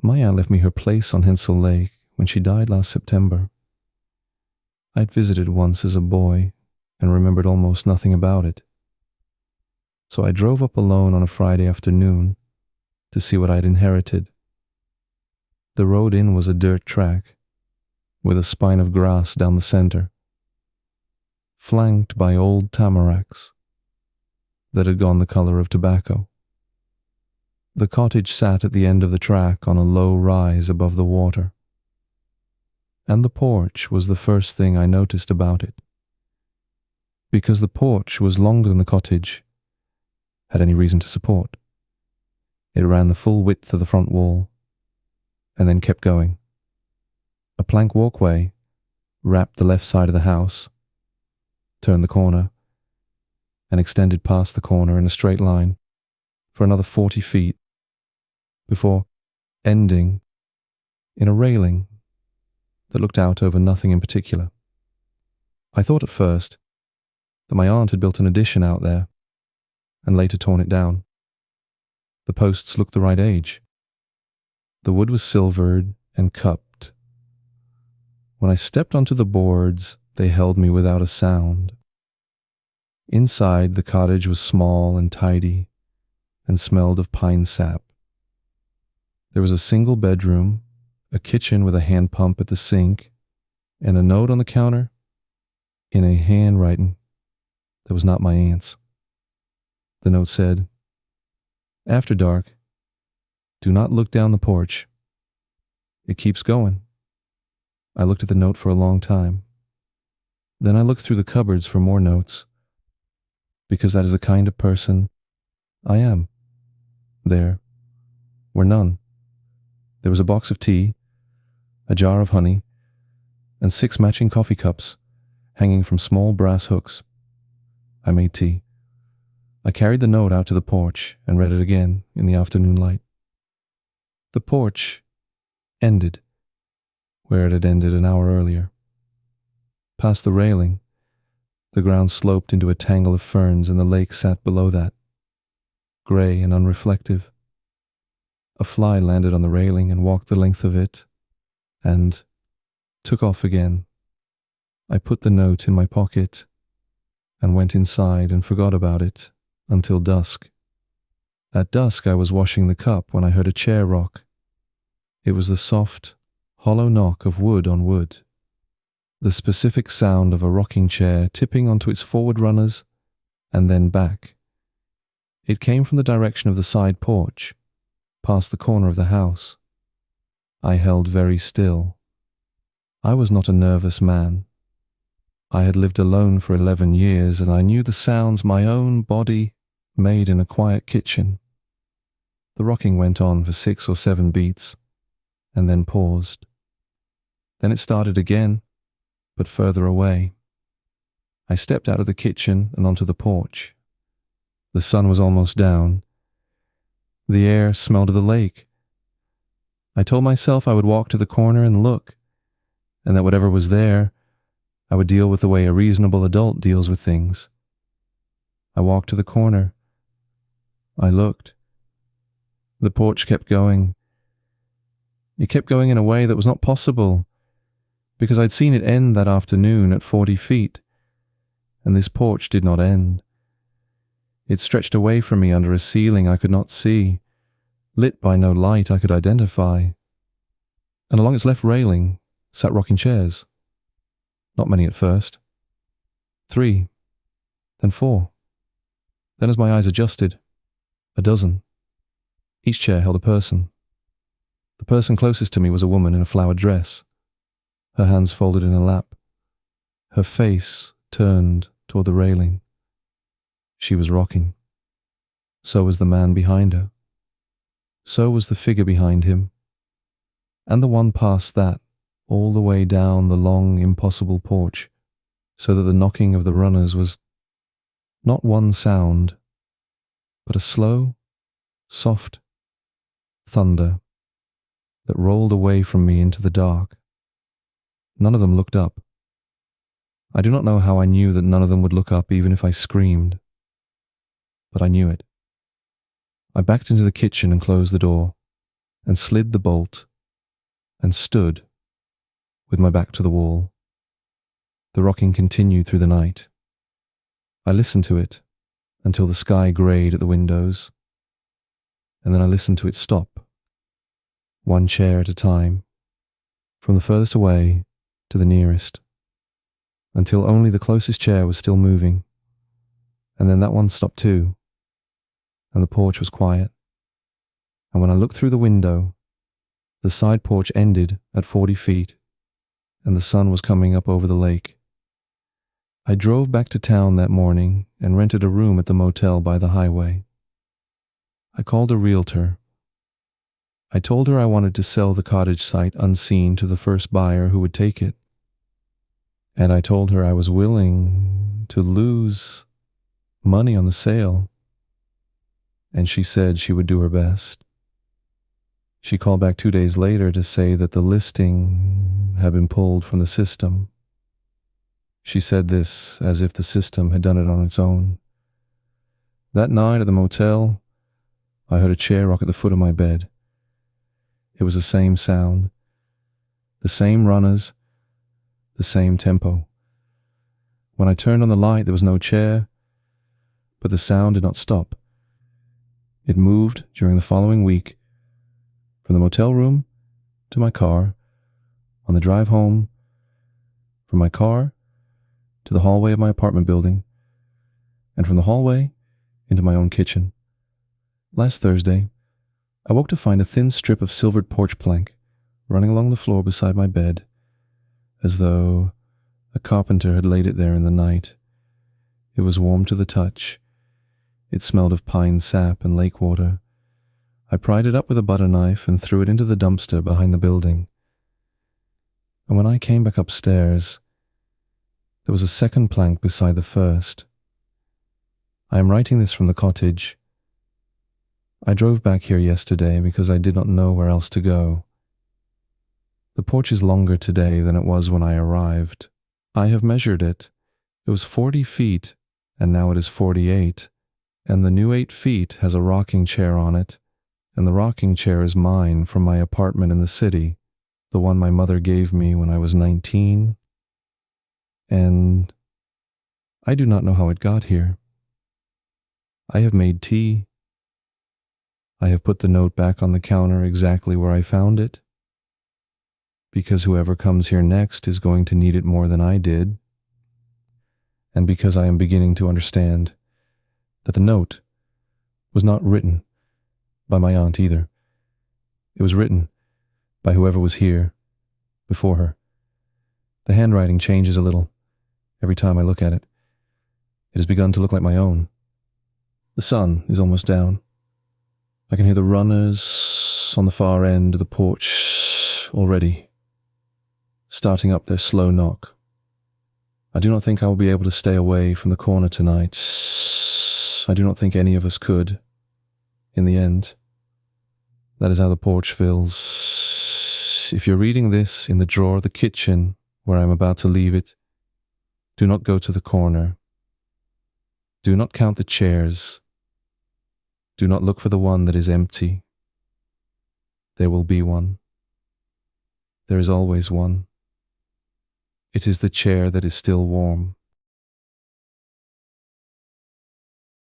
My aunt left me her place on Hensel Lake when she died last September. I'd visited once as a boy and remembered almost nothing about it. So I drove up alone on a Friday afternoon to see what I'd inherited. The road in was a dirt track with a spine of grass down the center, flanked by old tamaracks that had gone the color of tobacco. The cottage sat at the end of the track on a low rise above the water, and the porch was the first thing I noticed about it, because the porch was longer than the cottage had any reason to support. It ran the full width of the front wall, and then kept going. A plank walkway wrapped the left side of the house, turned the corner, and extended past the corner in a straight line for another 40 feet before ending in a railing that looked out over nothing in particular. I thought at first that my aunt had built an addition out there and later torn it down. The posts looked the right age. The wood was silvered and cupped. When I stepped onto the boards, they held me without a sound. Inside, the cottage was small and tidy and smelled of pine sap. There was a single bedroom, a kitchen with a hand pump at the sink, and a note on the counter in a handwriting that was not my aunt's. The note said, "After dark, do not look down the porch. It keeps going." I looked at the note for a long time. Then I looked through the cupboards for more notes, because that is the kind of person I am. There were none. There was a box of tea, a jar of honey, and 6 matching coffee cups hanging from small brass hooks. I made tea. I carried the note out to the porch and read it again in the afternoon light. The porch ended where it had ended an hour earlier. Past the railing, the ground sloped into a tangle of ferns and the lake sat below that, gray and unreflective. A fly landed on the railing and walked the length of it and took off again. I put the note in my pocket and went inside and forgot about it until dusk. At dusk I was washing the cup when I heard a chair rock. It was the soft, hollow knock of wood on wood, the specific sound of a rocking chair tipping onto its forward runners and then back. It came from the direction of the side porch, past the corner of the house. I held very still. I was not a nervous man. I had lived alone for 11 years, and I knew the sounds my own body made in a quiet kitchen. The rocking went on for 6 or 7 beats, and then paused. Then it started again, but further away. I stepped out of the kitchen and onto the porch. The sun was almost down. The air smelled of the lake. I told myself I would walk to the corner and look, and that whatever was there, I would deal with the way a reasonable adult deals with things. I walked to the corner. I looked. The porch kept going. It kept going in a way that was not possible, because I'd seen it end that afternoon at 40 feet, and this porch did not end. It stretched away from me under a ceiling I could not see, lit by no light I could identify, and along its left railing sat rocking chairs. Not many at first. 3, then 4. Then as my eyes adjusted, a dozen. Each chair held a person. The person closest to me was a woman in a flowered dress, her hands folded in her lap, her face turned toward the railing. She was rocking. So was the man behind her. So was the figure behind him, and the one past that, all the way down the long, impossible porch, so that the knocking of the runners was not one sound, but a slow, soft thunder that rolled away from me into the dark. None of them looked up. I do not know how I knew that none of them would look up even if I screamed, but I knew it. I backed into the kitchen and closed the door, and slid the bolt and stood with my back to the wall. The rocking continued through the night. I listened to it until the sky greyed at the windows, and then I listened to it stop, one chair at a time, from the furthest away to the nearest, until only the closest chair was still moving, and then that one stopped too, and the porch was quiet. And when I looked through the window, the side porch ended at 40 feet, and the sun was coming up over the lake. I drove back to town that morning and rented a room at the motel by the highway. I called a realtor. I told her I wanted to sell the cottage site unseen to the first buyer who would take it. And I told her I was willing to lose money on the sale. And she said she would do her best. She called back 2 days later to say that the listing had been pulled from the system. She said this as if the system had done it on its own. That night at the motel, I heard a chair rock at the foot of my bed. It was the same sound, the same runners, the same tempo. When I turned on the light, there was no chair, but the sound did not stop. It moved during the following week, from the motel room to my car, on the drive home, from my car to the hallway of my apartment building, and from the hallway into my own kitchen. Last Thursday, I woke to find a thin strip of silvered porch plank running along the floor beside my bed, as though a carpenter had laid it there in the night. It was warm to the touch. It smelled of pine sap and lake water. I pried it up with a butter knife and threw it into the dumpster behind the building. And when I came back upstairs, there was a second plank beside the first. I am writing this from the cottage. I drove back here yesterday because I did not know where else to go. The porch is longer today than it was when I arrived. I have measured it. It was 40 feet, and now it is 48, and the new 8 feet has a rocking chair on it, and the rocking chair is mine from my apartment in the city, the one my mother gave me when I was 19, and I do not know how it got here. I have made tea. I have put the note back on the counter exactly where I found it, because whoever comes here next is going to need it more than I did, and because I am beginning to understand that the note was not written by my aunt either. It was written by whoever was here before her. The handwriting changes a little every time I look at it. It has begun to look like my own. The sun is almost down. I can hear the runners on the far end of the porch already, starting up their slow knock. I do not think I will be able to stay away from the corner tonight. I do not think any of us could, in the end. That is how the porch feels. If you're reading this in the drawer of the kitchen where I am about to leave it, do not go to the corner. Do not count the chairs. Do not look for the one that is empty. There will be one. There is always one. It is the chair that is still warm.